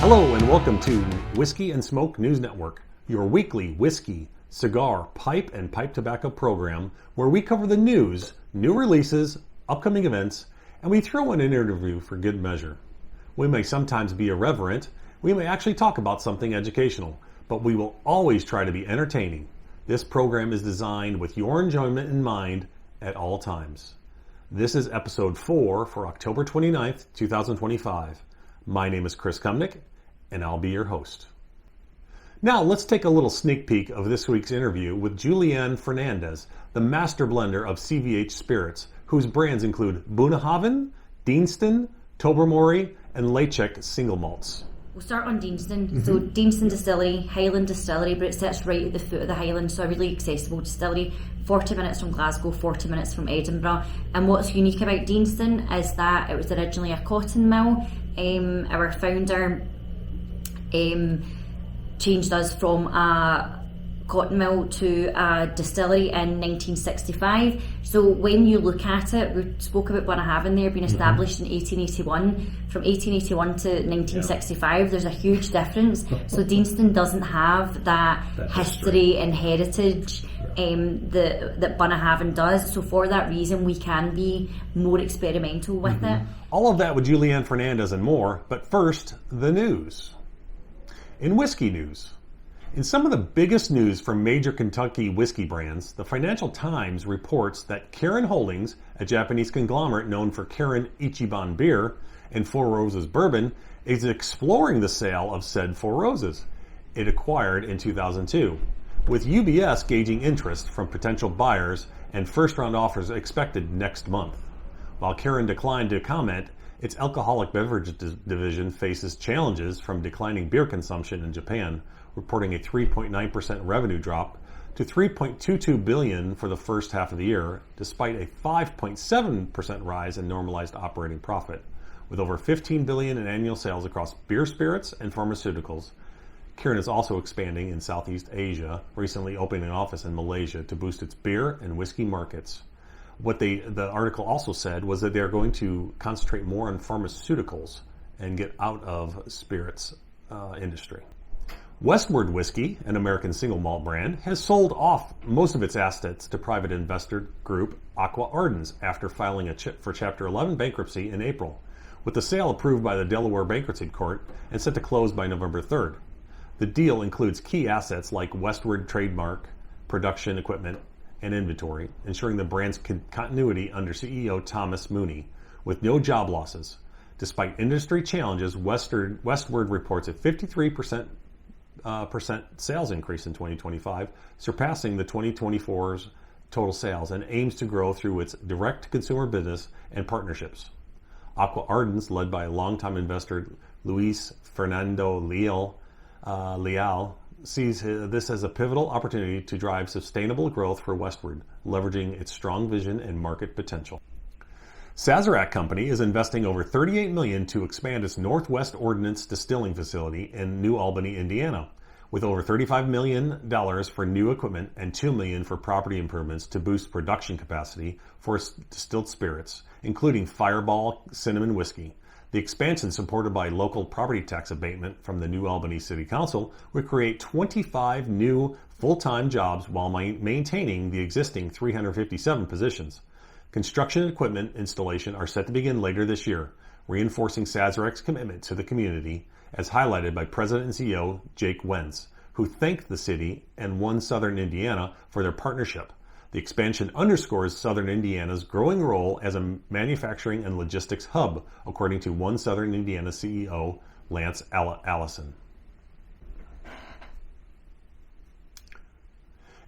Hello and welcome to Whiskey and Smoke News Network, your weekly whiskey, cigar, pipe, and pipe tobacco program where we cover the news, new releases, upcoming events, and we throw in an interview for good measure. We may sometimes be irreverent, we may actually talk about something educational, but we will always try to be entertaining. This program is designed with your enjoyment in mind at all times. This is episode 4 for October 29th, 2025. My name is Chris Kumnick, and I'll be your host. Now let's take a little sneak peek of this week's interview with Julieann Fernandez, the master blender of CVH Spirits, whose brands include Bunnahabhain, Deanston, Tobermory, and Lechek single malts. We'll start on Deanston. So Deanston Distillery, Highland Distillery, but it sits right at the foot of the Highlands, so a really accessible distillery. 40 minutes from Glasgow, 40 minutes from Edinburgh. And what's unique about Deanston is that it was originally a cotton mill. Our founder changed us from a cotton mill to a distillery in 1965. So when you look at it, we spoke about Bunnahabhain there being established in 1881. From 1881 to 1965, there's a huge difference. So Deanston doesn't have that history and heritage that Bunnahabhain does. So for that reason, we can be more experimental with it. All of that with Julieann Fernandez and more, but first, the news. In whiskey news, in some of the biggest news from major Kentucky whiskey brands, the Financial Times reports that Kirin Holdings, a Japanese conglomerate known for Kirin Ichiban beer and Four Roses bourbon, is exploring the sale of said Four Roses it acquired in 2002, with UBS gauging interest from potential buyers and first-round offers expected next month. While Kirin declined to comment, its alcoholic beverage division faces challenges from declining beer consumption in Japan, reporting a 3.9% revenue drop to $3.22 billion for the first half of the year, despite a 5.7% rise in normalized operating profit. With over $15 billion in annual sales across beer, spirits, and pharmaceuticals, Kirin is also expanding in Southeast Asia, recently opening an office in Malaysia to boost its beer and whiskey markets. What the article also said was that they're going to concentrate more on pharmaceuticals and get out of spirits industry. Westward Whiskey, an American single malt brand, has sold off most of its assets to private investor group Aqua Ardens after filing for Chapter 11 bankruptcy in April, with the sale approved by the Delaware Bankruptcy Court and set to close by November 3rd. The deal includes key assets like Westward trademark, production equipment, and inventory, ensuring the brand's continuity under CEO Thomas Mooney, with no job losses. Despite industry challenges, Westward reports a 53% sales increase in 2025, surpassing the 2024's total sales, and aims to grow through its direct-to-consumer business and partnerships. Aqua Ardens, led by longtime investor Luis Fernando Leal, sees this as a pivotal opportunity to drive sustainable growth for Westward, leveraging its strong vision and market potential. Sazerac Company is investing over $38 million to expand its Northwest Ordnance distilling facility in New Albany, Indiana, with over $35 million for new equipment and $2 million for property improvements to boost production capacity for distilled spirits, including Fireball Cinnamon Whiskey. The expansion, supported by local property tax abatement from the New Albany City Council, would create 25 new full-time jobs while maintaining the existing 357 positions. Construction and equipment installation are set to begin later this year, reinforcing Sazerac's commitment to the community, as highlighted by President and CEO Jake Wentz, who thanked the city and One Southern Indiana for their partnership. The expansion underscores Southern Indiana's growing role as a manufacturing and logistics hub, according to One Southern Indiana CEO Lance Allison.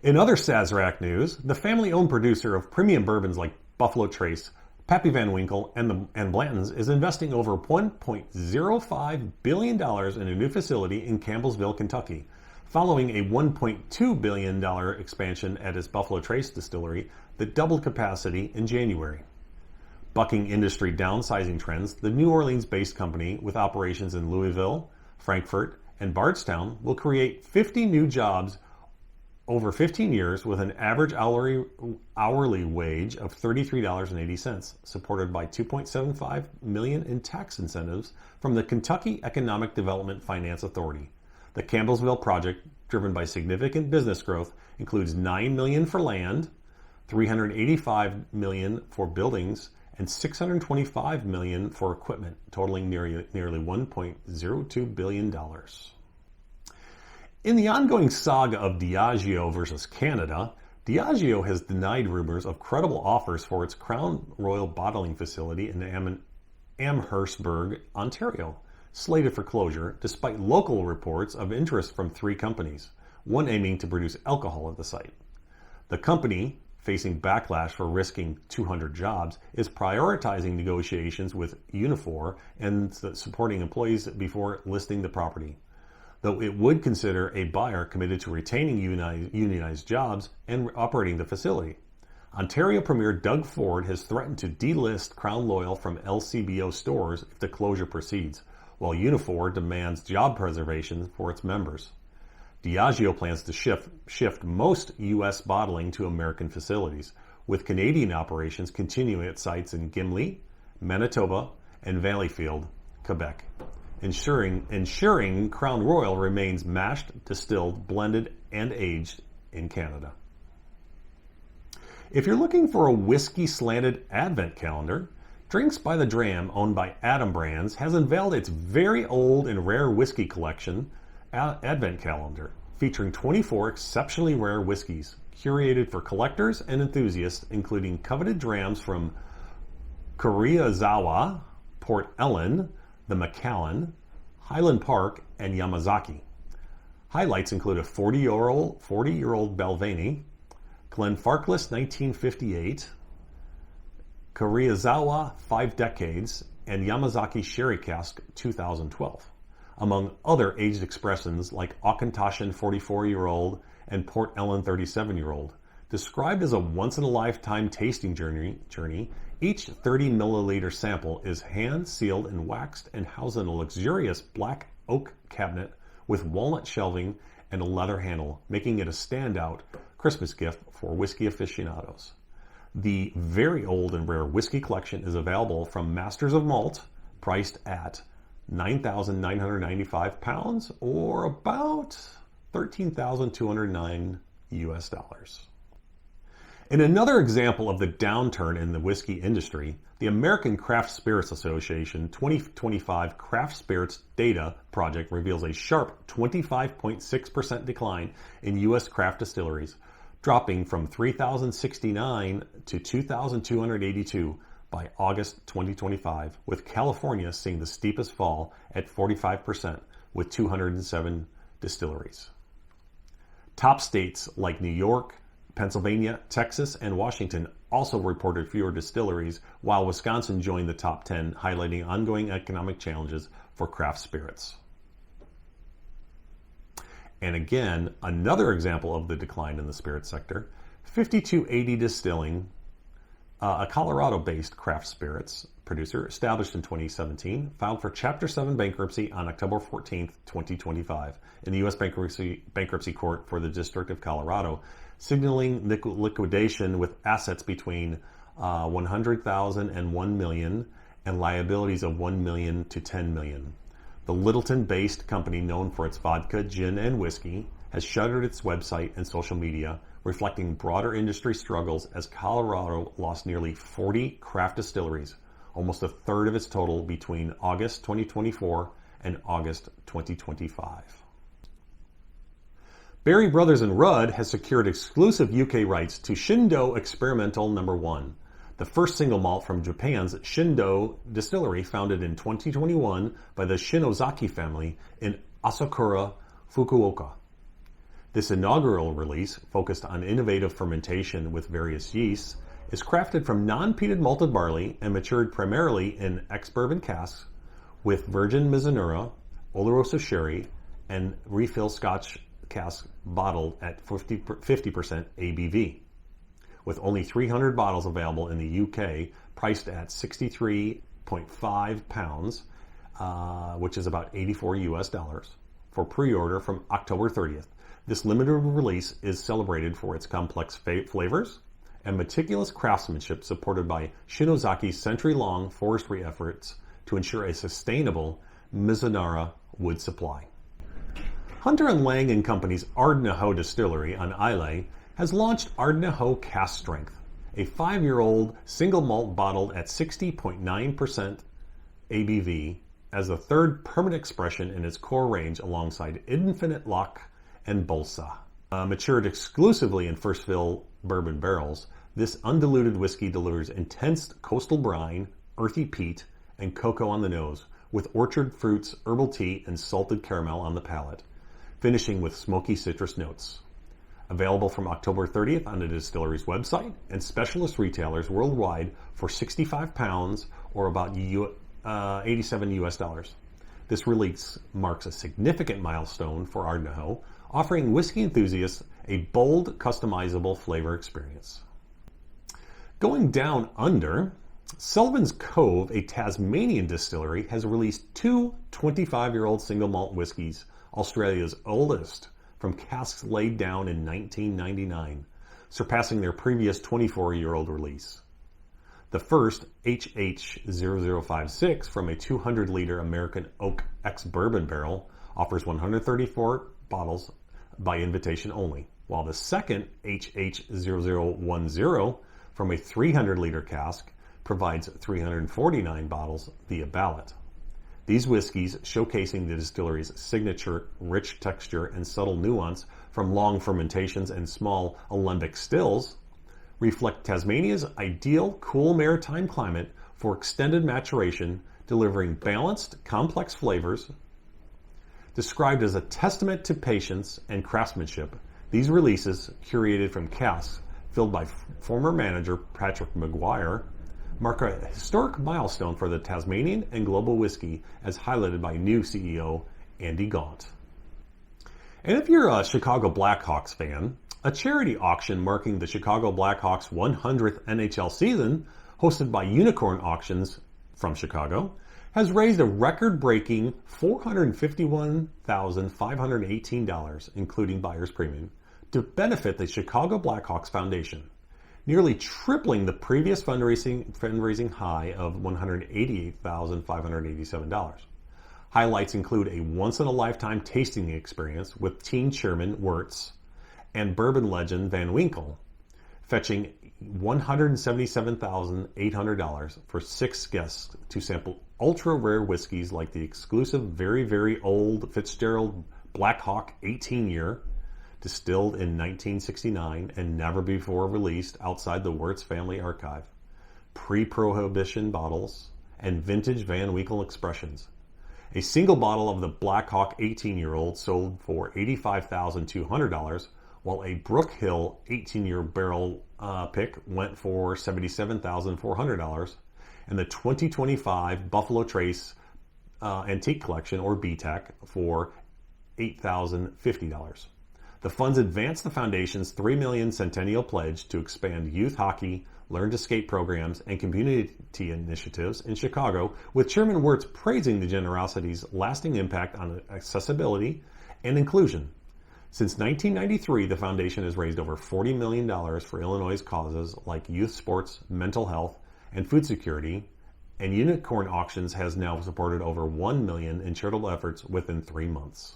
In other Sazerac news, the family-owned producer of premium bourbons like Buffalo Trace, Pappy Van Winkle, and Blanton's is investing over $1.05 billion in a new facility in Campbellsville, Kentucky, following a $1.2 billion expansion at its Buffalo Trace distillery that doubled capacity in January. Bucking industry downsizing trends, the New Orleans-based company with operations in Louisville, Frankfort, and Bardstown will create 50 new jobs over 15 years with an average hourly wage of $33.80, supported by $2.75 million in tax incentives from the Kentucky Economic Development Finance Authority. The Campbellsville project, driven by significant business growth, includes $9 million for land, $385 million for buildings, and $625 million for equipment, totaling nearly $1.02 billion. In the ongoing saga of Diageo versus Canada, Diageo has denied rumors of credible offers for its Crown Royal bottling facility in Amherstburg, Ontario, slated for closure despite local reports of interest from 3 companies, one aiming to produce alcohol at the site. The company, facing backlash for risking 200 jobs, is prioritizing negotiations with Unifor and supporting employees before listing the property, though it would consider a buyer committed to retaining unionized jobs and operating the facility. Ontario Premier Doug Ford has threatened to delist Crown Royal from LCBO stores if the closure proceeds, while Unifor demands job preservation for its members. Diageo plans to shift most U.S. bottling to American facilities, with Canadian operations continuing at sites in Gimli, Manitoba, and Valleyfield, Quebec, ensuring Crown Royal remains mashed, distilled, blended, and aged in Canada. If you're looking for a whiskey-slanted advent calendar, Drinks by the Dram, owned by Adam Brands, has unveiled its very old and rare whiskey collection, Advent Calendar, featuring 24 exceptionally rare whiskeys, curated for collectors and enthusiasts, including coveted drams from Kuriazawa, Port Ellen, the Macallan, Highland Park, and Yamazaki. Highlights include a 40-year-old Balvenie, Glenfarclas 1958, Kuriazawa 5 Decades, and Yamazaki Sherry Cask 2012, among other aged expressions like Auchentoshan 44-year-old and Port Ellen 37-year-old. Described as a once-in-a-lifetime tasting journey, each 30-milliliter sample is hand-sealed and waxed and housed in a luxurious black oak cabinet with walnut shelving and a leather handle, making it a standout Christmas gift for whiskey aficionados. The very old and rare whiskey collection is available from Masters of Malt, priced at £9,995 or about $13,209 US. In another example of the downturn in the whiskey industry, the American Craft Spirits Association 2025 Craft Spirits Data Project reveals a sharp 25.6% decline in U.S. craft distilleries, dropping from 3,069 to 2,282 by August 2025, with California seeing the steepest fall at 45% with 207 distilleries. Top states like New York, Pennsylvania, Texas, and Washington also reported fewer distilleries, while Wisconsin joined the top 10, highlighting ongoing economic challenges for craft spirits. And again, another example of the decline in the spirit sector, 5280 Distilling, a Colorado-based craft spirits producer established in 2017, filed for Chapter 7 bankruptcy on October 14, 2025, in the U.S. Bankruptcy Court for the District of Colorado, signaling liquidation with assets between $100,000 and $1 million and liabilities of $1 million to $10 million. The Littleton-based company, known for its vodka, gin, and whiskey, has shuttered its website and social media, reflecting broader industry struggles as Colorado lost nearly 40 craft distilleries, almost a third of its total, between August 2024 and August 2025. Berry Brothers and Rudd has secured exclusive UK rights to Shindo Experimental No. 1, the first single malt from Japan's Shindo distillery, founded in 2021 by the Shinozaki family in Asakura, Fukuoka. This inaugural release, focused on innovative fermentation with various yeasts, is crafted from non-peated malted barley and matured primarily in ex-bourbon casks with virgin Mizunara, Oloroso sherry, and refill Scotch casks bottled at 50% ABV. With only 300 bottles available in the UK, priced at £63.5, which is about $84 US. for pre-order from October 30th. This limited release is celebrated for its complex flavors and meticulous craftsmanship supported by Shinozaki's century-long forestry efforts to ensure a sustainable Mizunara wood supply. Hunter & Lang & Company's Ardnahoe distillery on Islay has launched Ardnahoe Cask Strength, a 5-year-old single malt bottled at 60.9% ABV as the third permanent expression in its core range alongside Infinite Lock and Bolsa. Matured exclusively in first fill bourbon barrels, this undiluted whiskey delivers intense coastal brine, earthy peat, and cocoa on the nose, with orchard fruits, herbal tea, and salted caramel on the palate, finishing with smoky citrus notes. Available from October 30th on the distillery's website and specialist retailers worldwide for £65 or about 87 US dollars. This release marks a significant milestone for Ardnahoe, offering whiskey enthusiasts a bold, customizable flavor experience. Going down under, Sullivan's Cove, a Tasmanian distillery, has released two 25-year-old single malt whiskies, Australia's oldest, from casks laid down in 1999, surpassing their previous 24-year-old release. The first, HH0056, from a 200-liter American Oak ex-bourbon barrel, offers 134 bottles by invitation only, while the second, HH0010, from a 300-liter cask, provides 349 bottles via ballot. These whiskeys, showcasing the distillery's signature rich texture and subtle nuance from long fermentations and small alembic stills, reflect Tasmania's ideal cool maritime climate for extended maturation, delivering balanced, complex flavors. Described as a testament to patience and craftsmanship, these releases, curated from casks filled by former manager Patrick Maguire, mark a historic milestone for the Tasmanian and global whiskey, as highlighted by new CEO Andy Gaunt. And if you're a Chicago Blackhawks fan, a charity auction marking the Chicago Blackhawks' 100th NHL season, hosted by Unicorn Auctions from Chicago, has raised a record-breaking $451,518, including buyer's premium, to benefit the Chicago Blackhawks Foundation, nearly tripling the previous fundraising high of $188,587. Highlights include a once-in-a-lifetime tasting experience with team chairman Wirtz and bourbon legend Van Winkle, fetching $177,800 for 6 guests to sample ultra-rare whiskeys like the exclusive very, very old Fitzgerald Blackhawk 18-year, distilled in 1969 and never before released outside the Wirtz family archive, pre-prohibition bottles, and vintage Van Winkle expressions. A single bottle of the Blackhawk 18-year-old sold for $85,200, while a Brook Hill 18-year barrel pick went for $77,400, and the 2025 Buffalo Trace Antique Collection, or BTAC, for $8,050. The funds advanced the Foundation's $3 million Centennial Pledge to expand youth hockey, learn to skate programs, and community initiatives in Chicago, with Chairman Wirtz praising the generosity's lasting impact on accessibility and inclusion. Since 1993, the Foundation has raised over $40 million for Illinois' causes like youth sports, mental health, and food security, and Unicorn Auctions has now supported over $1 million in charitable efforts within 3 months.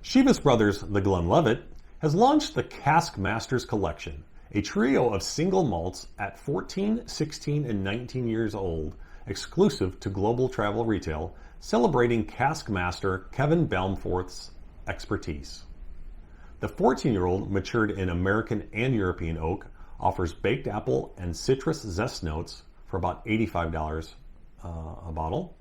Chivas Brothers, The Glenlivet, has launched the Cask Masters Collection, a trio of single malts at 14, 16, and 19 years old, exclusive to global travel retail, celebrating cask master Kevin Balmforth's expertise. The 14-year-old, matured in American and European oak, offers baked apple and citrus zest notes for about $85 a bottle.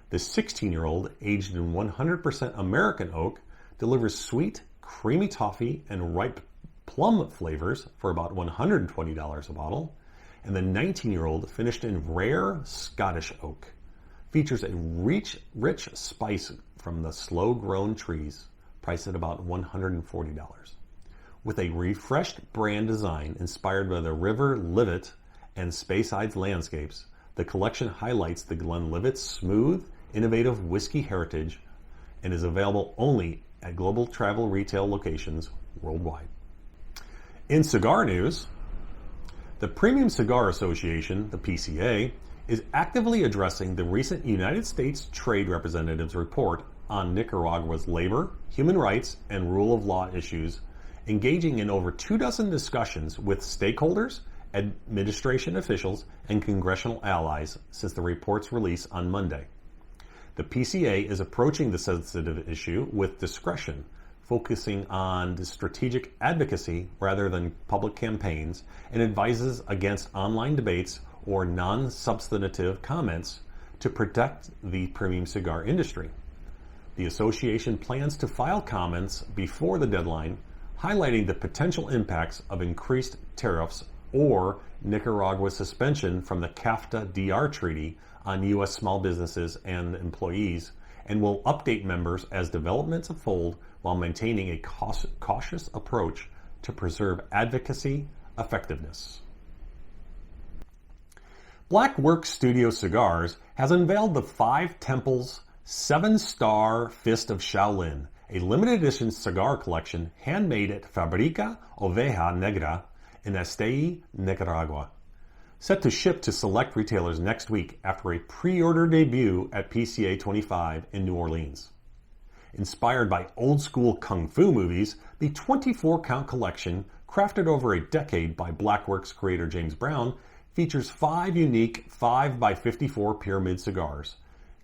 The 16-year-old, aged in 100% American oak, delivers sweet, creamy toffee and ripe plum flavors for about $120 a bottle. And the 19-year-old, finished in rare Scottish oak, features a rich spice from the slow-grown trees, priced at about $140. With a refreshed brand design inspired by the River Livet and Speyside landscapes, the collection highlights the Glenlivet's smooth, innovative whiskey heritage and is available only at global travel retail locations worldwide. In cigar news, the Premium Cigar Association, the PCA, is actively addressing the recent United States Trade Representative's report on Nicaragua's labor, human rights, and rule of law issues, engaging in over 24 discussions with stakeholders, administration officials, and congressional allies since the report's release on Monday. The PCA is approaching the sensitive issue with discretion, focusing on the strategic advocacy rather than public campaigns, and advises against online debates or non-substantive comments to protect the premium cigar industry. The association plans to file comments before the deadline, highlighting the potential impacts of increased tariffs or Nicaragua's suspension from the CAFTA-DR treaty on U.S. small businesses and employees, and will update members as developments unfold while maintaining a cautious approach to preserve advocacy effectiveness. Black Works Studio Cigars has unveiled the Five Temples 7-Star Fist of Shaolin, a limited edition cigar collection handmade at Fábrica Oveja Negra in Esteli, Nicaragua. Set to ship to select retailers next week after a pre-order debut at PCA 25 in New Orleans. Inspired by old-school kung fu movies, the 24-count collection, crafted over a decade by Blackworks creator James Brown, features 5 unique 5x54 pyramid cigars: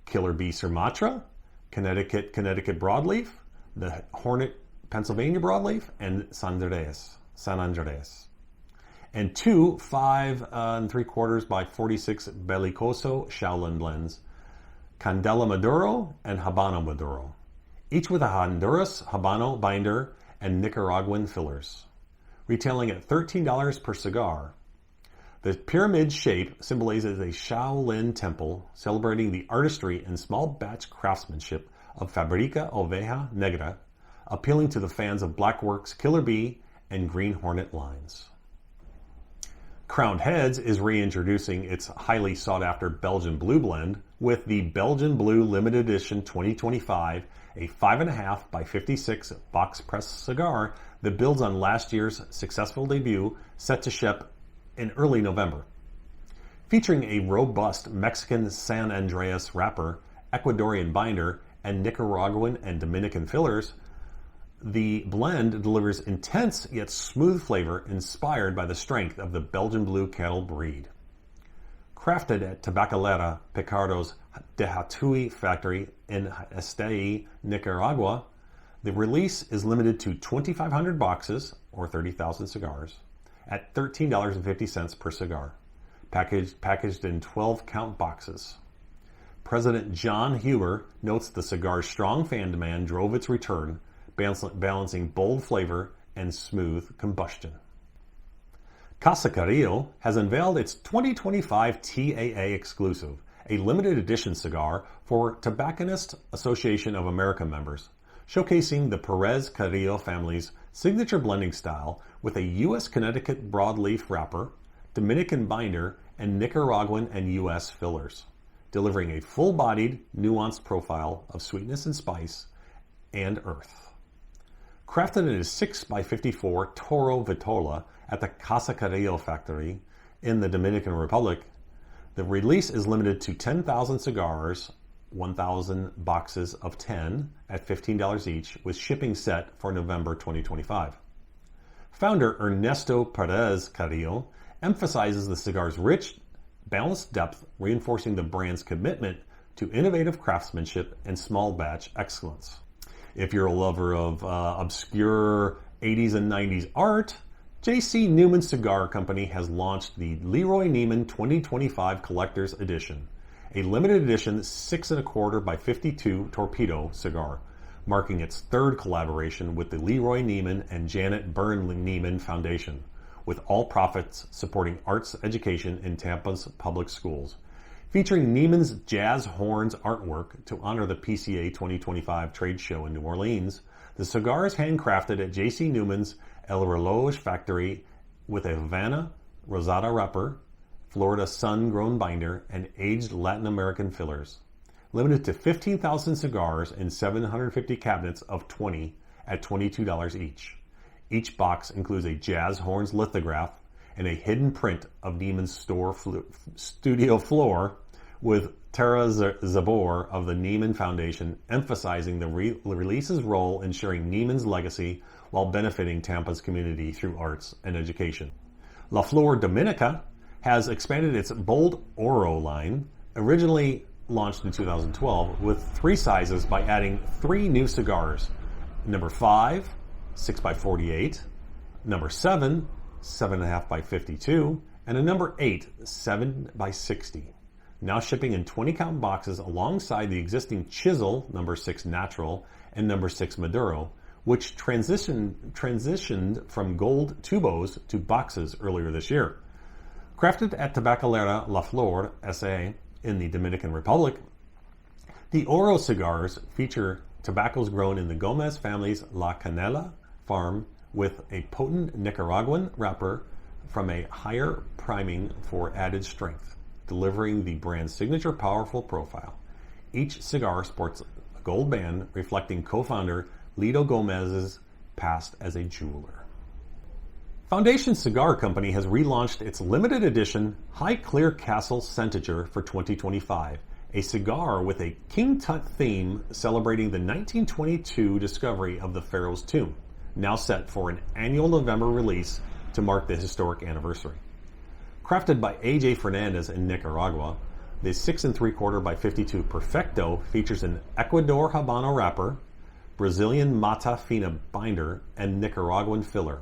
Killer Bee Sumatra, Connecticut Broadleaf, the Hornet Pennsylvania Broadleaf, and San Andreas. And 2 5 3/4 by 46 Belicoso Shaolin blends, Candela Maduro and Habano Maduro, each with a Honduras Habano binder and Nicaraguan fillers, retailing at $13 per cigar. The pyramid shape symbolizes a Shaolin temple celebrating the artistry and small batch craftsmanship of Fábrica Oveja Negra, appealing to the fans of Blackworks Killer Bee and Green Hornet lines. Crowned Heads is reintroducing its highly sought-after Belgian Blue blend with the Belgian Blue Limited Edition 2025, a 5.5 by 56 box press cigar that builds on last year's successful debut, set to ship in early November. Featuring a robust Mexican San Andreas wrapper, Ecuadorian binder, and Nicaraguan and Dominican fillers, the blend delivers intense yet smooth flavor inspired by the strength of the Belgian Blue cattle breed. Crafted at Tabacalera Picardo's de Hatui factory in Esteli, Nicaragua, the release is limited to 2,500 boxes, or 30,000 cigars, at $13.50 per cigar, packaged in 12-count boxes. President John Huber notes the cigar's strong fan demand drove its return, balancing bold flavor and smooth combustion. Casa Carrillo has unveiled its 2025 TAA exclusive, a limited edition cigar for Tobacconist Association of America members, showcasing the Perez Carrillo family's signature blending style with a U.S. Connecticut broadleaf wrapper, Dominican binder, and Nicaraguan and U.S. fillers, delivering a full-bodied, nuanced profile of sweetness and spice and earth. Crafted in a 6x54 Toro Vitola at the Casa Carrillo factory in the Dominican Republic, the release is limited to 10,000 cigars, 1,000 boxes of 10 at $15 each, with shipping set for November 2025. Founder Ernesto Perez Carrillo emphasizes the cigar's rich, balanced depth, reinforcing the brand's commitment to innovative craftsmanship and small batch excellence. If you're a lover of obscure 80s and 90s art, J.C. Newman Cigar Company has launched the Leroy Neiman 2025 Collector's Edition, a limited edition 6.25 by 52 torpedo cigar, marking its third collaboration with the Leroy Neiman and Janet Byrne Neiman Foundation, with all profits supporting arts education in Tampa's public schools. Featuring Neiman's jazz horns artwork to honor the PCA 2025 trade show in New Orleans, the cigar is handcrafted at J.C. Newman's El Reloj factory with a Havana Rosada wrapper, Florida sun-grown binder, and aged Latin American fillers. limited to 15,000 cigars in 750 cabinets of 20 at $22 each. Each box includes a jazz horns lithograph and a hidden print of Neiman's studio floor with Tara Zabor of the Neiman Foundation emphasizing the release's role in sharing Neiman's legacy while benefiting Tampa's community through arts and education. La Flor Dominica has expanded its Bold Oro line, originally launched in 2012, with 3 sizes by adding 3 new cigars. Number 5, 6x48, number 7, 7.5x52, and a number 8, 7x60. Now shipping in 20-count boxes alongside the existing Chisel, number 6 Natural, and number 6 Maduro, which transitioned from gold tubos to boxes earlier this year. Crafted at Tabacalera La Flor, S.A., in the Dominican Republic, the Oro cigars feature tobaccos grown in the Gomez family's La Canela farm with a potent Nicaraguan wrapper from a higher priming for added strength, delivering the brand's signature powerful profile. Each cigar sports a gold band reflecting co-founder Lido Gomez's past as a jeweler. Foundation Cigar Company has relaunched its limited edition High Clear Castle Centager for 2025, a cigar with a King Tut theme celebrating the 1922 discovery of the Pharaoh's tomb, now set for an annual November release to mark the historic anniversary. Crafted by A.J. Fernandez in Nicaragua, the 6 3/4 by 52 Perfecto features an Ecuador Habano wrapper, Brazilian Mata Fina binder, and Nicaraguan filler,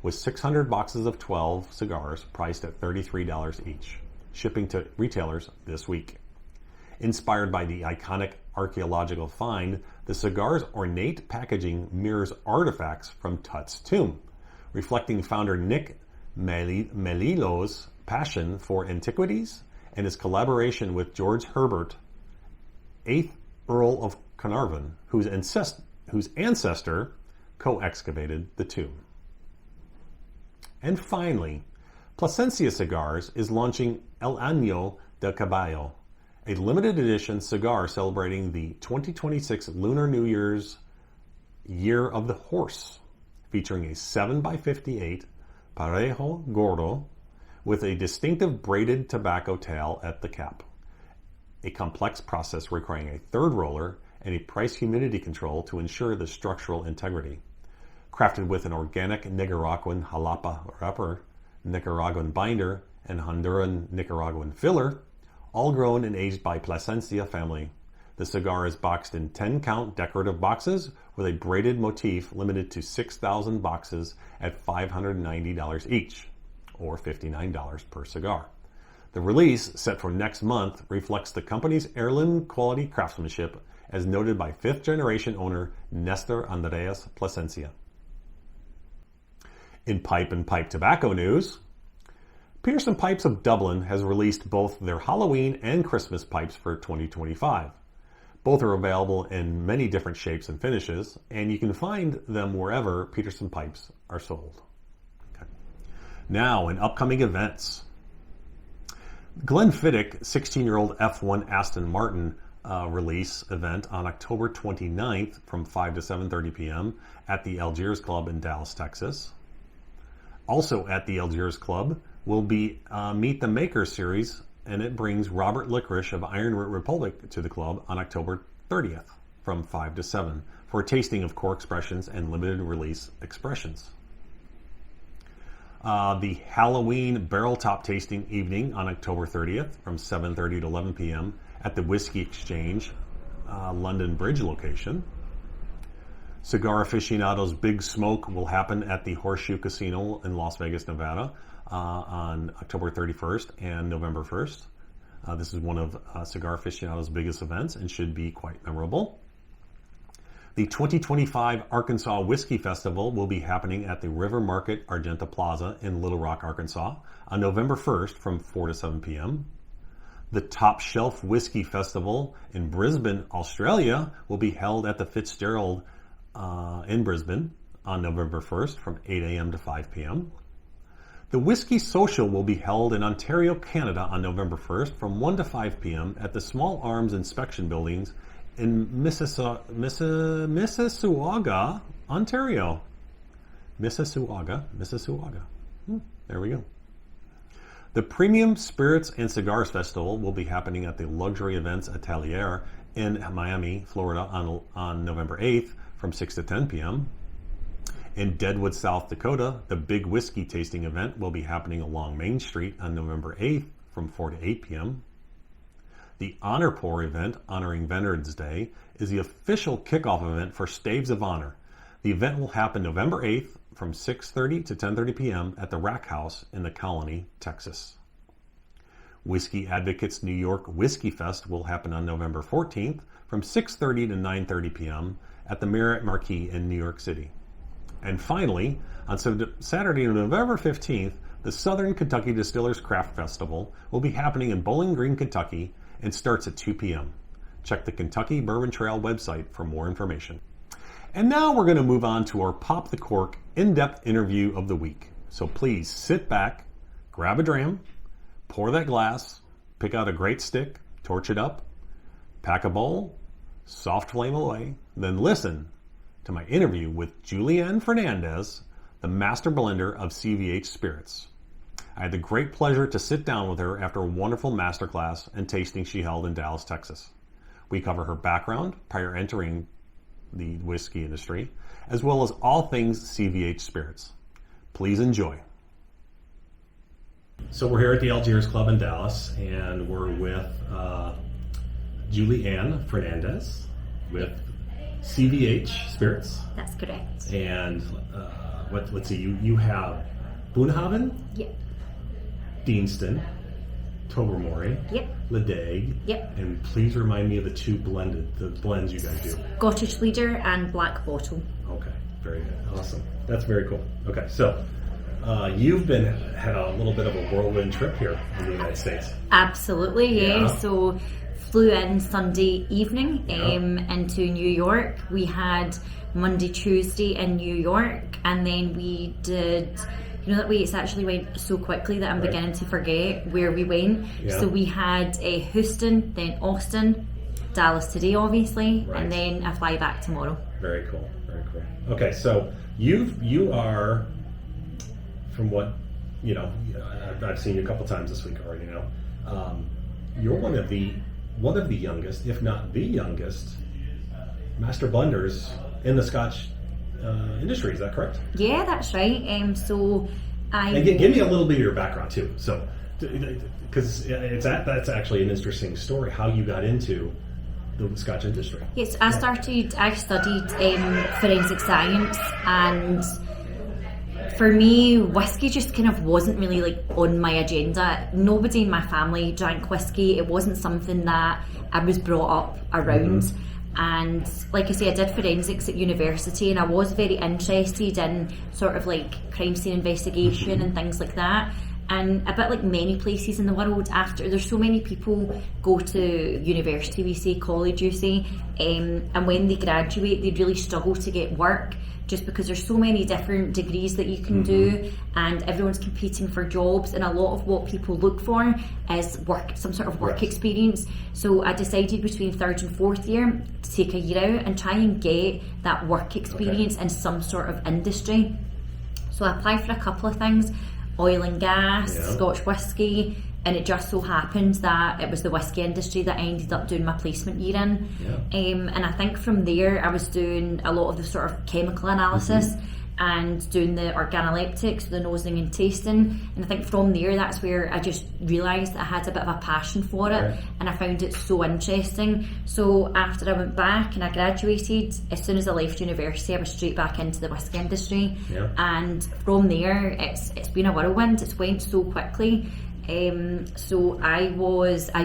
with 600 boxes of 12 cigars priced at $33 each, shipping to retailers this week. Inspired by the iconic archaeological find, the cigar's ornate packaging mirrors artifacts from Tut's tomb, reflecting founder Nick Melilo's passion for antiquities and his collaboration with George Herbert, 8th Earl of Carnarvon, whose ancestor co-excavated the tomb. And finally, Plasencia Cigars is launching El Año del Caballo, a limited edition cigar celebrating the 2026 Lunar New Year's Year of the Horse, featuring a 7x58 Parejo Gordo with a distinctive braided tobacco tail at the cap, a complex process requiring a third roller and a price humidity control to ensure the structural integrity. Crafted with an organic Nicaraguan Jalapa wrapper, Nicaraguan binder, and Honduran Nicaraguan filler, all grown and aged by Plasencia family. The cigar is boxed in 10-count decorative boxes with a braided motif limited to 6,000 boxes at $590 each, or $59 per cigar. The release, set for next month, reflects the company's heirloom quality craftsmanship, as noted by 5th-generation owner Nestor Andreas Plasencia. In pipe and pipe tobacco news, Peterson Pipes of Dublin has released both their Halloween and Christmas pipes for 2025. Both are available in many different shapes and finishes, and you can find them wherever Peterson Pipes are sold. Okay. Now, in upcoming events, Glenfiddich 16-year-old F1 Aston Martin release event on October 29th from 5 to 7:30 p.m. at the Algiers Club in Dallas, Texas. Also at the Algiers Club will be Meet the Maker series, and it brings Robert Licorice of Iron Root Republic to the club on October 30th from 5 to 7 for a tasting of core expressions and limited release expressions. The Halloween Barrel Top Tasting Evening on October 30th from 7:30 to 11 p.m. at the Whiskey Exchange London Bridge location. Cigar Aficionados Big Smoke will happen at the Horseshoe Casino in Las Vegas, Nevada on October 31st and November 1st. This is one of Cigar Aficionados' biggest events and should be quite memorable. The 2025 Arkansas Whiskey Festival will be happening at the River Market Argenta Plaza in Little Rock, Arkansas on November 1st from 4 to 7 p.m. The Top Shelf Whiskey Festival in Brisbane, Australia will be held at the Fitzgerald in Brisbane on November 1st from 8 a.m. to 5 p.m. The Whiskey Social will be held in Ontario, Canada on November 1st from 1 to 5 p.m. at the Small Arms Inspection Buildings in Mississauga, Ontario. Mississauga. There we go. The Premium Spirits and Cigars Festival will be happening at the Luxury Events Atelier in Miami, Florida on November 8th from 6 to 10 p.m. In Deadwood, South Dakota, the Big Whiskey Tasting Event will be happening along Main Street on November 8th from 4 to 8 p.m. The Honor Pour event honoring Veterans Day is the official kickoff event for Staves of Honor. The event will happen November 8th from 6:30 to 10:30 p.m. at the Rack House in the Colony, Texas. Whiskey Advocates New York Whiskey Fest will happen on November 14th from 6:30 to 9:30 p.m. at the Marriott Marquis in New York City. And finally, on Saturday, November 15th, the Southern Kentucky Distillers Craft Festival will be happening in Bowling Green, Kentucky, and starts at 2 p.m. Check the Kentucky Bourbon Trail website for more information. And now we're going to move on to our Pop the Cork in-depth interview of the week. So please sit back, grab a dram, pour that glass, pick out a great stick, torch it up, pack a bowl, soft flame away, then listen to my interview with Julieann Fernandez, the master blender of CVH Spirits. I had the great pleasure to sit down with her after a wonderful masterclass and tasting she held in Dallas, Texas. We cover her background prior entering the whiskey industry, as well as all things CVH Spirits. Please enjoy. So we're here at the Algiers Club in Dallas, and we're with Julieann Fernandez with CVH Spirits. That's correct. And let's see, you have Bunnahabhain, Yep. Deanston, Tobermory, Yep. Ledaig, Yep. and please remind me of the blends you guys do. Scottish Leader and Black Bottle. Okay, very good, awesome. That's very cool. Okay, so you've had a little bit of a whirlwind trip here in the United States. Absolutely, yeah. Yeah. So flew in Sunday evening into New York. We had Monday, Tuesday in New York, and then we did. That way, it's actually went so quickly that I'm beginning to forget where we went. Yeah. So we had Houston, then Austin, Dallas today, obviously, Right. and then I fly back tomorrow. Very cool, very cool. Okay, so you are, from what I've seen you a couple times this week already. You're one of the youngest, if not the youngest, master blenders in the Scotch industry. Is that correct? Yeah, that's right. So And give me a little bit of your background too. So, because that's actually an interesting story how you got into the Scotch industry. Yes, I studied forensic science, and for me, whiskey just kind of wasn't really on my agenda. Nobody in my family drank whiskey. It wasn't something that I was brought up around. Mm-hmm. And like I say, I did forensics at university, and I was very interested in sort of crime scene investigation and things like that. And a bit like many places in the world, after there's so many people go to university, we say college, you say, and when they graduate, they really struggle to get work just because there's so many different degrees that you can do, and everyone's competing for jobs, and a lot of what people look for is some sort of work experience. So I decided between third and fourth year to take a year out and try and get that work experience in some sort of industry. So I applied for a couple of things: oil and gas, Scotch whisky, and it just so happened that it was the whisky industry that I ended up doing my placement year in. And I think from there I was doing a lot of the sort of chemical analysis and doing the organoleptics, the nosing and tasting, and I think from there that's where I just realised that I had a bit of a passion for it, and I found it so interesting. So after I went back and I graduated, as soon as I left university I was straight back into the whisky industry, and from there it's been a whirlwind. It's went so quickly. So I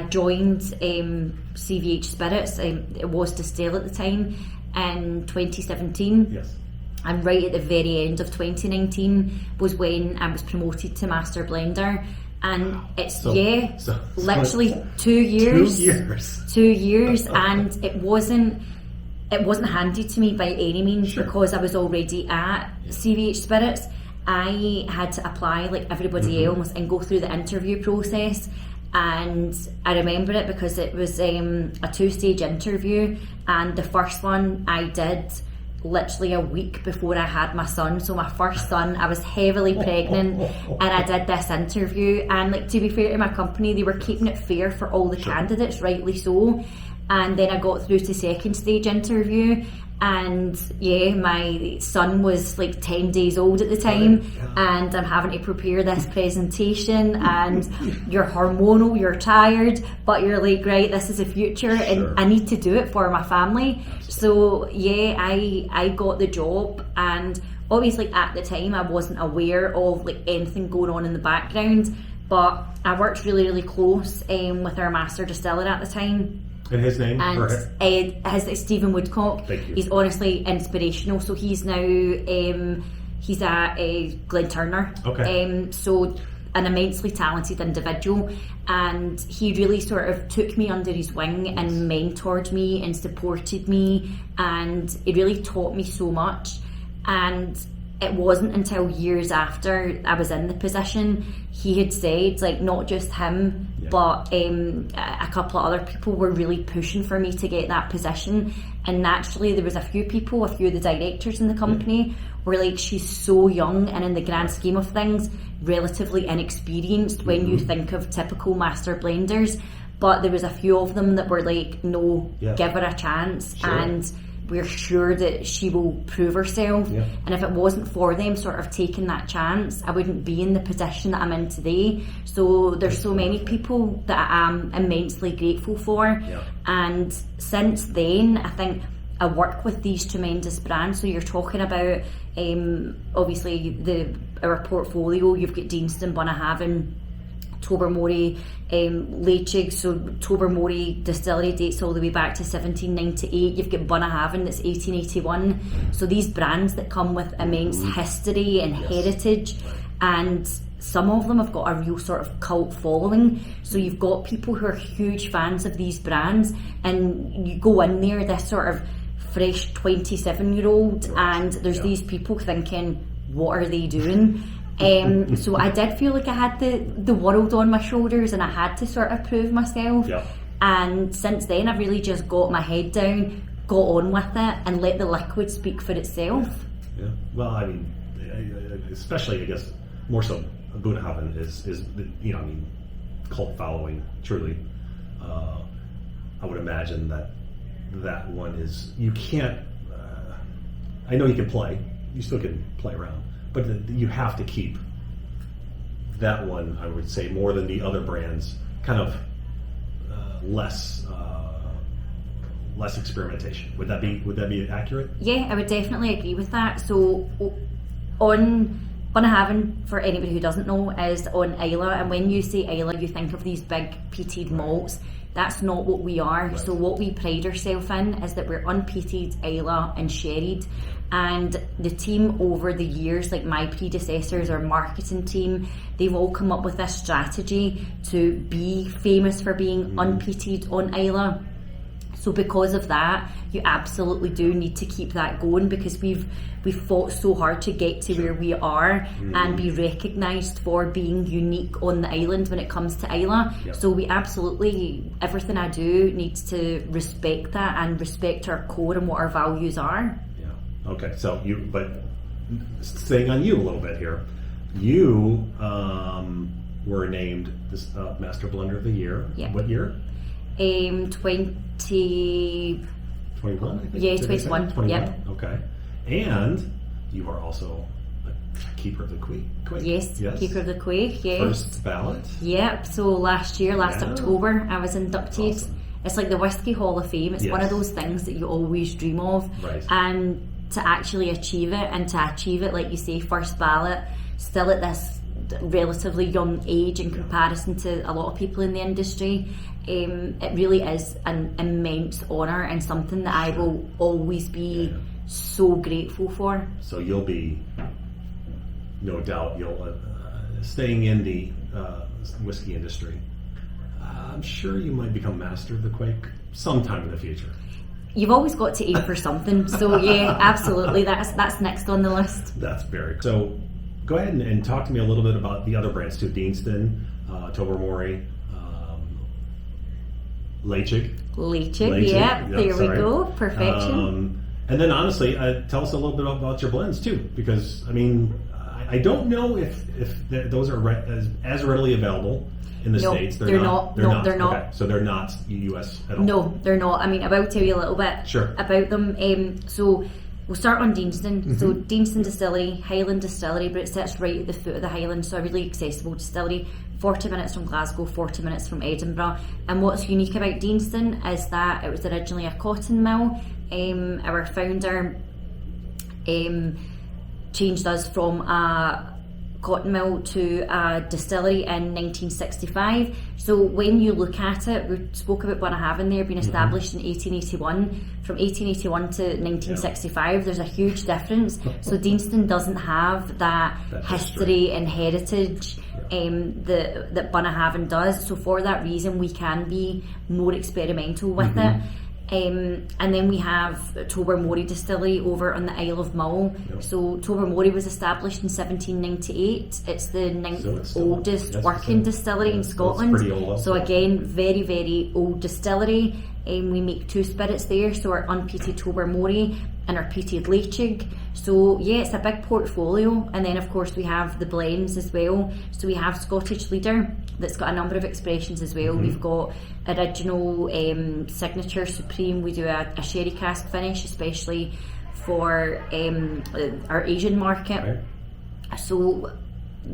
joined CVH Spirits. It was Distill at the time in 2017. Yes. And right at the very end of 2019 was when I was promoted to Master Blender. And it's literally 2 years. 2 years. 2 years, and it wasn't handed to me by any means, because I was already at CVH Spirits. I had to apply like everybody else and go through the interview process. And I remember it because it was a 2-stage interview, and the first one I did literally a week before I had my son. So my first son, I was heavily pregnant, and I did this interview, and like, to be fair to my company, they were keeping it fair for all the candidates, rightly so. And then I got through to 2nd stage interview, and yeah, my son was like 10 days old at the time, and I'm having to prepare this presentation, and you're hormonal, you're tired, but you're like, right, this is the future, and I need to do it for my family. So yeah, I got the job, and obviously at the time I wasn't aware of like anything going on in the background, but I worked really close with our master distiller at the time. And his name? And his Stephen Woodcock. Thank you. He's honestly inspirational. So he's now he's at Glen Turner. Okay. So an immensely talented individual, and he really sort of took me under his wing and mentored me and supported me, and it really taught me so much. And it wasn't until years after I was in the position, he had said, like, not just him, but a couple of other people were really pushing for me to get that position. And naturally, there was a few of the directors in the company were like, she's so young, and in the grand scheme of things, relatively inexperienced when you think of typical master blenders. But there was a few of them that were like, no, give her a chance. And we're sure that she will prove herself. And if it wasn't for them sort of taking that chance, I wouldn't be in the position that I'm in today. So there's so many people that I am immensely grateful for. And since then, I think I work with these tremendous brands. So you're talking about obviously our portfolio. You've got Deanston, Bunnahabhain, Tobermory, Leitchig. So Tobermory distillery dates all the way back to 1798. You've got Bunnahabhain, that's 1881. So these brands that come with immense history and heritage, and some of them have got a real sort of cult following. So you've got people who are huge fans of these brands, and you go in there, this sort of fresh 27-year-old, and there's these people thinking, what are they doing? So I did feel like I had the world on my shoulders, and I had to sort of prove myself. And since then, I've really just got my head down, got on with it, and let the liquid speak for itself. Well, I mean, especially, I guess, more so Bunnahabhain is you know, I mean, cult following, truly. I would imagine that one is, you can't, I know you can play, you still can play around, but you have to keep that one, I would say, more than the other brands, kind of less experimentation. Would that be accurate? Yeah, I would definitely agree with that. So on Bunnahabhain, for anybody who doesn't know, is on Islay, and when you say Islay, you think of these big peated malts. That's not what we are. So what we pride ourselves in is that we're unpeated, Islay and sherried. And the team over the years, like my predecessors, our marketing team, they've all come up with this strategy to be famous for being unpeated on Islay. So because of that, you absolutely do need to keep that going, because we've fought so hard to get to where we are and be recognised for being unique on the island when it comes to Islay. So we absolutely, everything I do needs to respect that and respect our core and what our values are. Okay, so but staying on you a little bit here, you were named this Master Blender of the Year. What year? 2021, I think. Yeah, 21. Yep. Okay. And you are also a Keeper of the Quaich. Yes, Keeper of the Quaich, yes. First ballot? Yep, so last October, I was inducted. Awesome. It's like the Whiskey Hall of Fame. It's one of those things that you always dream of. Right. And to actually achieve it, like you say, first ballot, still at this relatively young age in comparison to a lot of people in the industry, it really is an immense honour and something that I will always be so grateful for. So you'll be, no doubt, staying in the whiskey industry. I'm sure you might become Master of the Quaich sometime in the future. You've always got to aim for something, so yeah, absolutely, that's next on the list. That's very cool. So go ahead and talk to me a little bit about the other brands too. Deanston, Tobermory, Leipzig. Yeah, there we go. Perfection. And then honestly, tell us a little bit about your blends too, because I mean, I don't know if those are as readily available in the States. They're not. Okay. So they're not US at all. No, they're not. I mean, I will tell you a little bit about them. So we'll start on Deanston. So Deanston Distillery, Highland Distillery, but it sits right at the foot of the Highlands, so a really accessible distillery. 40 minutes from Glasgow, 40 minutes from Edinburgh. And what's unique about Deanston is that it was originally a cotton mill. Our founder changed us from a cotton mill to a distillery in 1965. So when you look at it, we spoke about Bunnahabhain there being established in 1881. From 1881 to 1965, there's a huge difference. So Deanston doesn't have that history and heritage that Bunnahabhain does. So for that reason, we can be more experimental with it. And then we have Tobermory Distillery over on the Isle of Mull. So Tobermory was established in 1798. It's the ninth oldest working distillery in Scotland. Pretty old, so again, very, very old distillery. We make two spirits there, so our unpeated Tobermory and our peated Leipzig. So yeah, it's a big portfolio. And then of course we have the blends as well. So we have Scottish Leader that's got a number of expressions as well. We've got original, signature, supreme. We do a sherry cask finish, especially for our Asian market. Right. So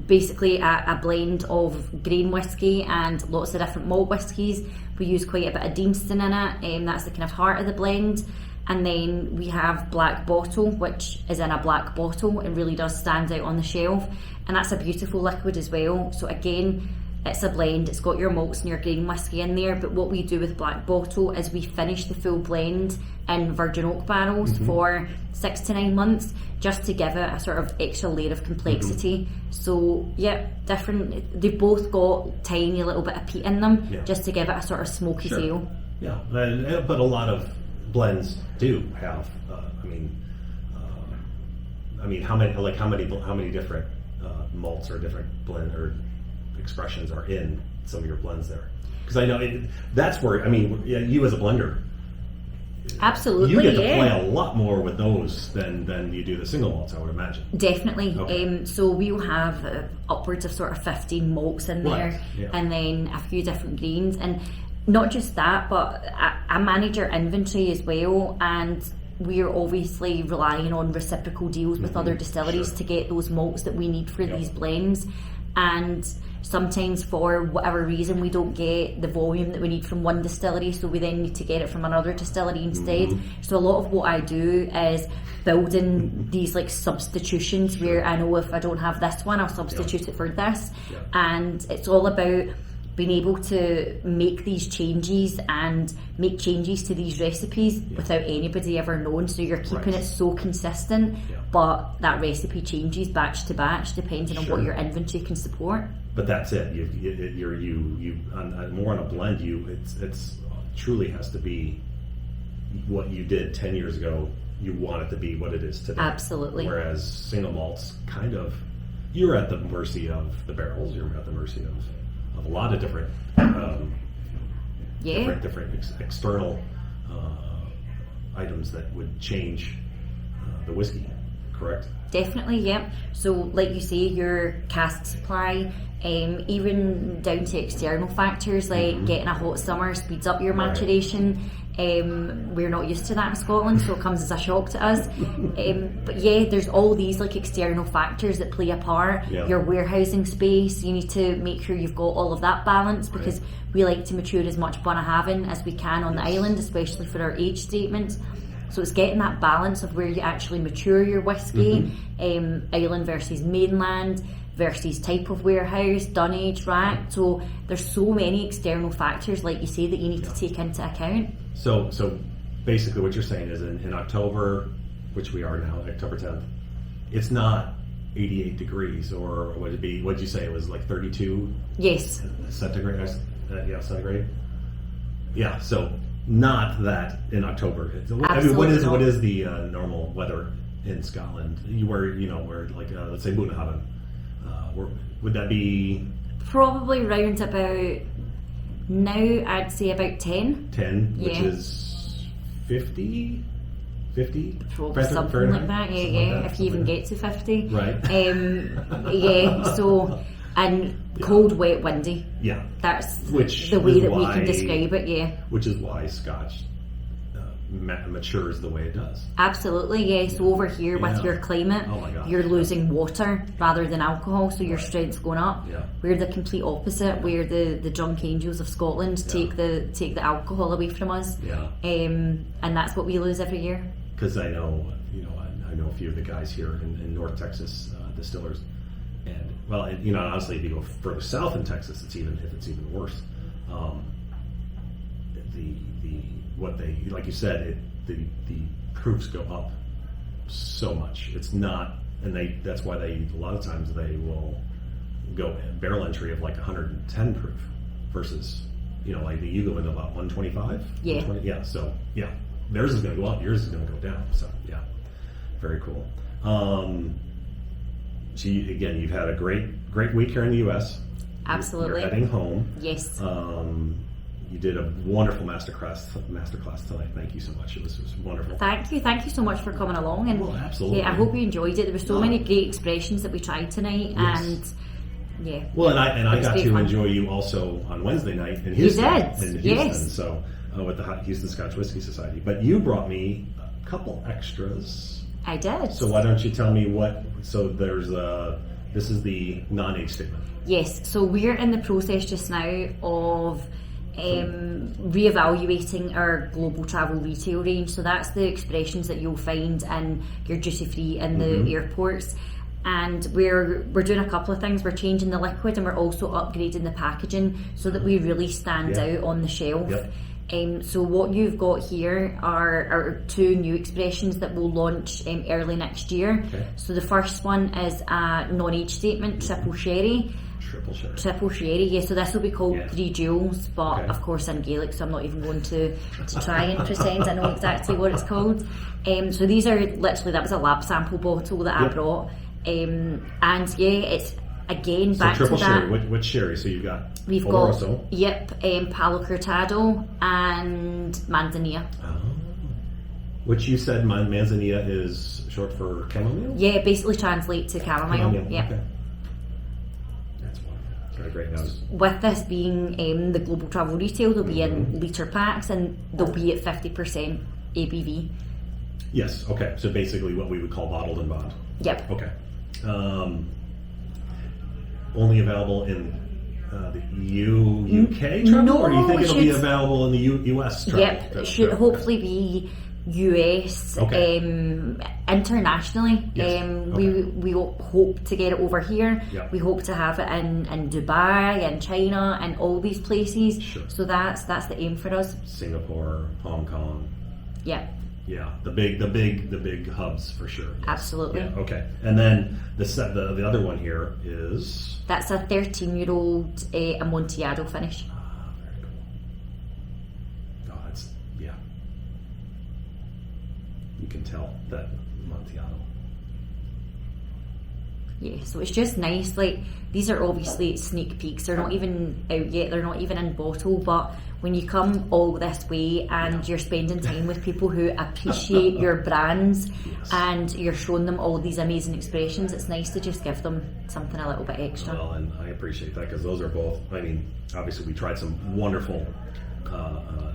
basically a blend of grain whiskey and lots of different malt whiskies. We use quite a bit of Deanston in it, that's the kind of heart of the blend. And then we have Black Bottle, which is in a black bottle and really does stand out on the shelf. And that's a beautiful liquid as well. So again, it's a blend, it's got your malts and your grain whiskey in there, but what we do with Black Bottle is we finish the full blend in virgin oak barrels for 6 to 9 months, just to give it a sort of extra layer of complexity. So yeah, different, they've both got tiny little bit of peat in them, just to give it a sort of smoky feel. Yeah, but a lot of blends do have, how many different malts or different blend or expressions are in some of your blends there? Because I know that's where you as a blender, absolutely, you get to play a lot more with those than you do the single malts, I would imagine. Definitely. Okay. So we'll have upwards of sort of 15 malts in there, and then a few different grains, and not just that, but I manage our inventory as well, and we're obviously relying on reciprocal deals with other distilleries to get those malts that we need for these blends. And sometimes for whatever reason we don't get the volume that we need from one distillery, so we then need to get it from another distillery instead. So a lot of what I do is building these like substitutions where I know if I don't have this one, I'll substitute it for this. And it's all about being able to make these changes and make changes to these recipes without anybody ever knowing. So you're keeping it so consistent, but that recipe changes batch to batch depending on what your inventory can support. But that's it. More on a blend. It's truly has to be what you did 10 years ago. You want it to be what it is today. Absolutely. Whereas single malts, you're at the mercy of the barrels. You're at the mercy of a lot of different external items that would change the whiskey, correct? Definitely, yeah. So like you say, your cask supply, even down to external factors like getting a hot summer speeds up your maturation. We're not used to that in Scotland, so it comes as a shock to us. But yeah, there's all these like external factors that play a part. Your warehousing space, you need to make sure you've got all of that balance, because we like to mature as much Bunnahabhain as we can on the island, especially for our age statements. So it's getting that balance of where you actually mature your whiskey, island versus mainland, versus type of warehouse, dunnage, rack. So there's so many external factors, like you say, that you need to take into account. So basically what you're saying is in October, which we are now, October 10th, it's not 88 degrees, or would it be, what'd you say, it was like 32? Yes. Centigrade? Centigrade? Yeah, so not that in October. What is the normal weather in Scotland? Where like let's say Bunnahabhain. Would that be Probably round about now, I'd say about 10. 10, which Yeah. is 50? 50? Probably something like that, if you even get to 50. Right. So, and cold, wet, windy. Yeah. That's Which the way is that we why- can describe it, Which is why Scotch matures the way it does. Absolutely, So over here with Yeah. your climate, Oh my gosh. you're losing water rather than alcohol, so your strength's going up. Yeah. We're the complete opposite. We're the drunk angels of Scotland. Take the alcohol away from us. Yeah. And that's what we lose every year. Because I know, I know a few of the guys here in North Texas, distillers, and honestly, if you go further south in Texas, it's even worse. What they, like you said, the proofs go up so much. It's not, and that's why a lot of times they will go barrel entry of like 110 proof versus like you go into about 125. Yeah. 120, yeah. So yeah, theirs is going to go up, yours is going to go down. So yeah, very cool. Again, you've had a great week here in the U.S. Absolutely. You're heading home. Yes. You did a wonderful masterclass tonight. Thank you so much. It was wonderful. Thank you so much for coming along, and Well, absolutely. I hope you enjoyed it. There were so many great expressions that we tried tonight, Yes. and Well, and I It was got great to fun. enjoy you also on Wednesday night in Houston. did, In Houston, yes. So with the Houston Scotch Whisky Society. But you brought me a couple extras. I did. So why don't you tell me what? So this is the non-age statement. Yes, so we're in the process just now of reevaluating our global travel retail range. So that's the expressions that you'll find in your duty free in the airports. And we're doing a couple of things. We're changing the liquid, and we're also upgrading the packaging so that we really stand out on the shelf. Yep. So what you've got here are two new expressions that will launch early next year. Okay. So the first one is a non-age statement, triple sherry. Triple sherry, yeah. So this will be called Three Jewels, but Okay. of course in Gaelic, so I'm not even going to try and pretend I know exactly what it's called. So these are literally, that was a lab sample bottle that I brought, and it's again back triple to that. sherry. Which sherry? So you've got We've Oloroso. got Palo Cortado and Manzanilla. Oh. Which you said manzanilla is short for chamomile? Yeah, basically translate to chamomile. Yeah. Okay. That's wonderful. Very great news. With this being the global travel retail, they'll be in litre packs, and they'll be at 50% ABV. Yes. Okay. So basically, what we would call bottled and bond. Yep. Okay. Only available in the UK travel, No, or do you think it it'll be should- available in the US travel? Yep, it should hopefully be US, Okay. internationally. Yes, We hope to get it over here. Yep. We hope to have it in Dubai and China and all these places. Sure. So that's the aim for us. Singapore, Hong Kong. Yeah, Yeah, the big hubs for sure. Yes. Absolutely. Yeah, okay, and then the other one here is that's a 13-year-old Amontillado finish. very cool. Oh, that's you can tell that Amontillado. Yeah, so it's just nice. Like, these are obviously sneak peeks. They're not even out yet. They're not even in bottle. But when you come all this way and you're spending time with people who appreciate your brands, and you're showing them all these amazing expressions, it's nice to just give them something a little bit extra. Well, and I appreciate that because those are both. I mean, obviously we tried some wonderful,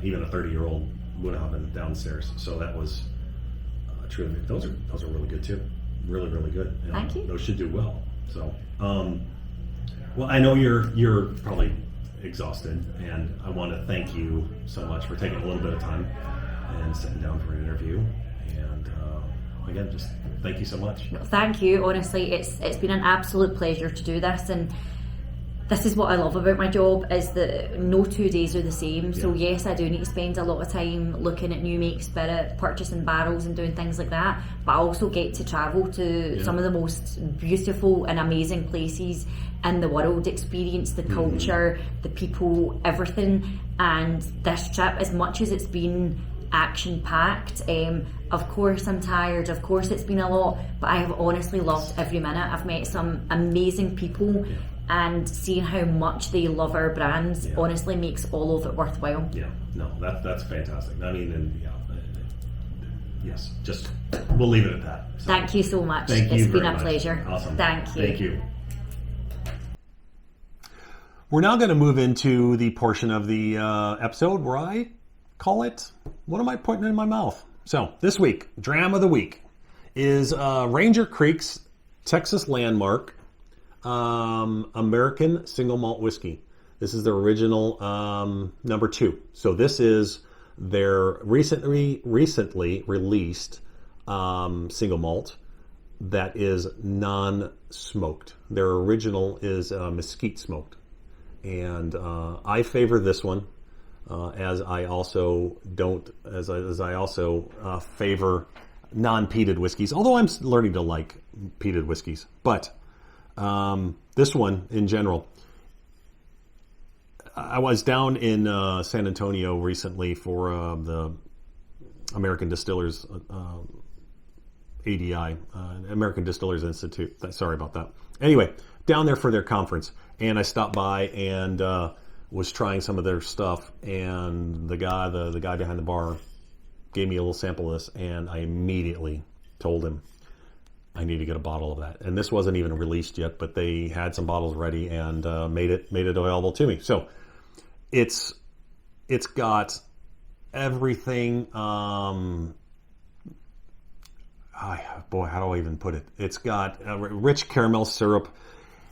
even a 30-year-old Bunnahabhain downstairs. So that was truly. Those are really good too. Really, really good. Thank you. Those should do well. So, well, I know you're probably exhausted, and I want to thank you so much for taking a little bit of time and sitting down for an interview. And again, just thank you so much. Thank you. Honestly, it's been an absolute pleasure to do this, and this is what I love about my job, is that no 2 days are the same. So yes, I do need to spend a lot of time looking at new make, spirit, purchasing barrels and doing things like that, but I also get to travel to some of the most beautiful and amazing places in the world, experience the culture, the people, everything. And this trip, as much as it's been action-packed. Of course I'm tired, of course it's been a lot, but I have honestly loved every minute. I've met some amazing people, and seeing how much they love our brands honestly makes all of it worthwhile. Yeah, no, that's fantastic. I mean, and yes, just we'll leave it at that. So, thank you so much. Thank you It's been very a much. pleasure. Awesome. Thank you. Thank you. We're now going to move into the portion of the episode where I call it, what am I putting in my mouth? So this week, Dram of the Week is Ranger Creek's Texas Landmark American Single Malt Whiskey. This is their original number 2. So this is their recently released single malt that is non-smoked. Their original is mesquite smoked. And I favor this one, as I also favor non-peated whiskeys. Although I'm learning to like peated whiskeys, but this one in general. I was down in San Antonio recently for the American Distillers ADI, American Distillers Institute. Sorry about that. Anyway, down there for their conference, and I stopped by and was trying some of their stuff, and the guy behind the bar gave me a little sample of this, and I immediately told him I need to get a bottle of that. And this wasn't even released yet, but they had some bottles ready and made it available to me. So it's got everything. Boy, how do I even put it? It's got rich caramel syrup.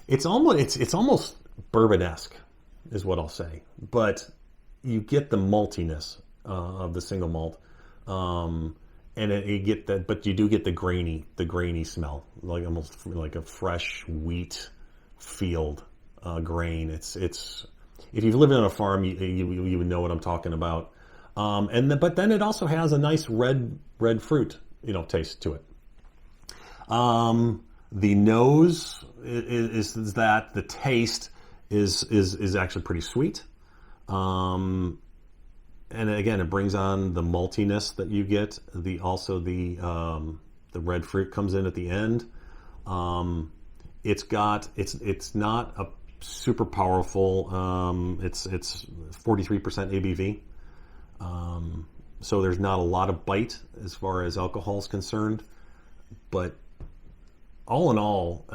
It's almost bourbon-esque, is what I'll say. But you get the maltiness of the single malt, and you get that. But you do get the grainy smell, like almost like a fresh wheat field grain. It's if you've lived on a farm, you would know what I'm talking about. But then it also has a nice red fruit, taste to it. The nose is that the taste is actually pretty sweet. And again, it brings on the maltiness that you get. The red fruit comes in at the end. It's not a super powerful. It's 43% ABV. So there's not a lot of bite as far as alcohol is concerned, but all in all,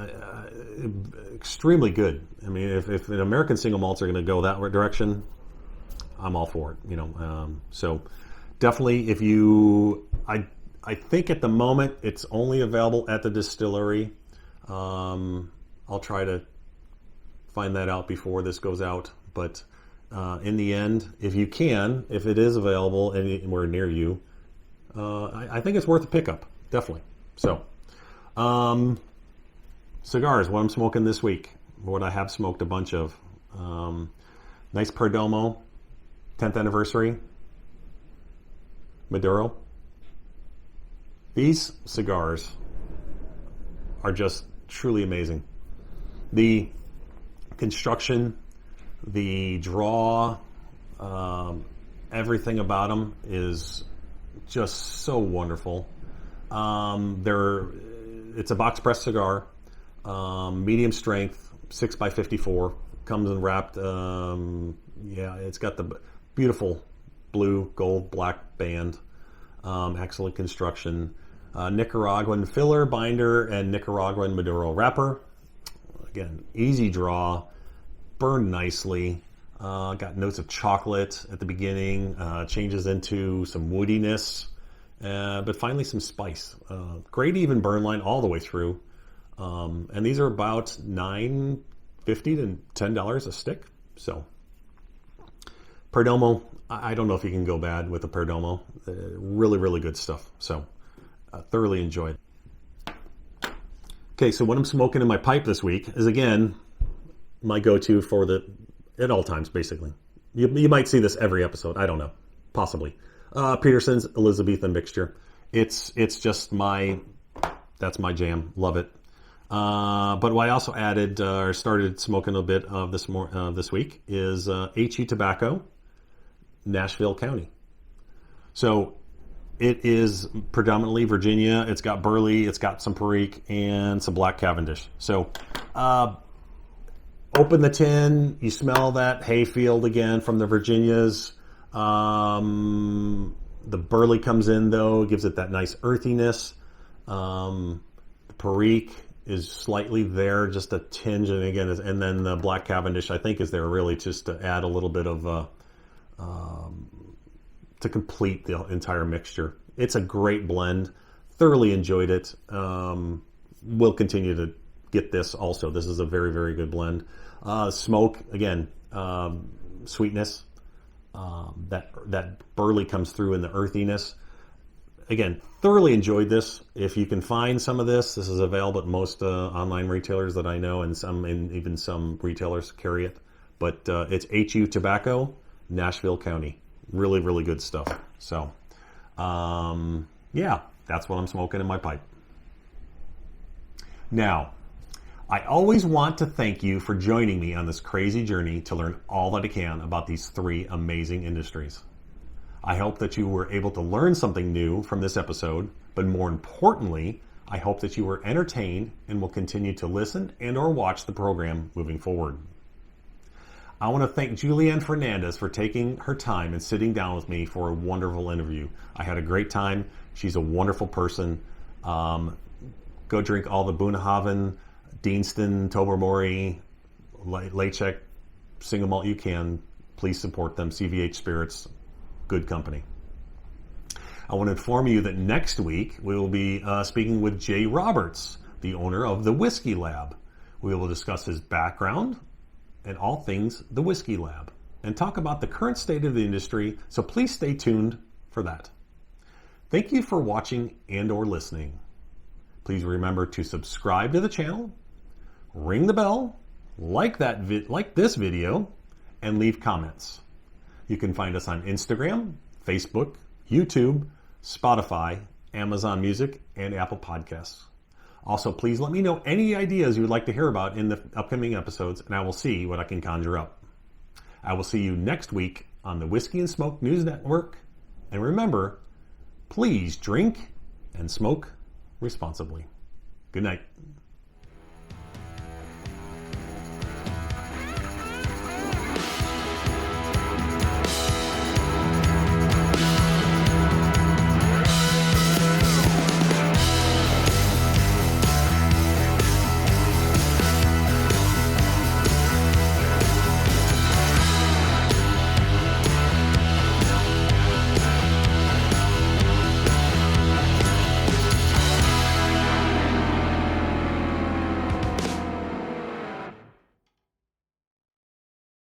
extremely good. I mean, if an American single malts are going to go that direction, I'm all for it. So definitely, I think at the moment it's only available at the distillery. I'll try to find that out before this goes out, but in the end, if it is available anywhere near you, I think it's worth a pickup, definitely. So, cigars, what I'm smoking this week, what I have smoked a bunch of. Nice Perdomo, 10th anniversary, Maduro. These cigars are just truly amazing. The construction, the draw, everything about them is just so wonderful. It's a box press cigar, medium strength, 6x54, comes in wrapped. It's got the beautiful blue, gold, black band, excellent construction, Nicaraguan filler, binder, and Nicaraguan Maduro wrapper. Again, easy draw, burned nicely. Got notes of chocolate at the beginning, changes into some woodiness, but finally some spice. Great even burn line all the way through. And these are about $9.50 to $10 a stick. So Perdomo, I don't know if you can go bad with a Perdomo. Really, really good stuff. So thoroughly enjoyed. Okay, so what I'm smoking in my pipe this week is, again, my go-to at all times, basically. You might see this every episode. I don't know. Possibly. Peterson's Elizabethan mixture. It's just that's my jam. Love it. But what I also added or started smoking a bit of this week is HE Tobacco, Nashville County. So it is predominantly Virginia. It's got Burley, it's got some Perique, and some Black Cavendish. So open the tin, you smell that hayfield again from the Virginias. The Burley comes in though, gives it that nice earthiness. The Perique is slightly there, just a tinge, and again, and then the Black Cavendish I think is there really just to add a little bit of to complete the entire mixture. It's a great blend. Thoroughly enjoyed it. We'll continue to get this also. This is a very, very good blend. Smoke, again, sweetness. That Burley comes through in the earthiness. Again, thoroughly enjoyed this. If you can find some of this is available at most online retailers that I know, and even some retailers carry it. But it's HU Tobacco, Nashville County. Really, really good stuff. So, yeah, that's what I'm smoking in my pipe. Now, I always want to thank you for joining me on this crazy journey to learn all that I can about these three amazing industries. I hope that you were able to learn something new from this episode, but more importantly, I hope that you were entertained and will continue to listen and or watch the program moving forward. I want to thank Julieann Fernandez for taking her time and sitting down with me for a wonderful interview. I had a great time. She's a wonderful person. Go drink all the Bunnahabhain, Deanston, Tobermory, Lechek, single malt you can. Please support them. CVH Spirits, good company. I want to inform you that next week we will be speaking with Jay Roberts, the owner of the Whiskey Lab. We will discuss his background and all things the Whiskey Lab and talk about the current state of the industry, so please stay tuned for that. Thank you for watching and or listening. Please remember to subscribe to the channel, ring the bell, like this video, and leave comments. You can find us on Instagram, Facebook, YouTube, Spotify, Amazon Music, and Apple Podcasts. Also, please let me know any ideas you would like to hear about in the upcoming episodes, and I will see what I can conjure up. I will see you next week on the Whiskey and Smoke News Network. And remember, please drink and smoke responsibly. Good night.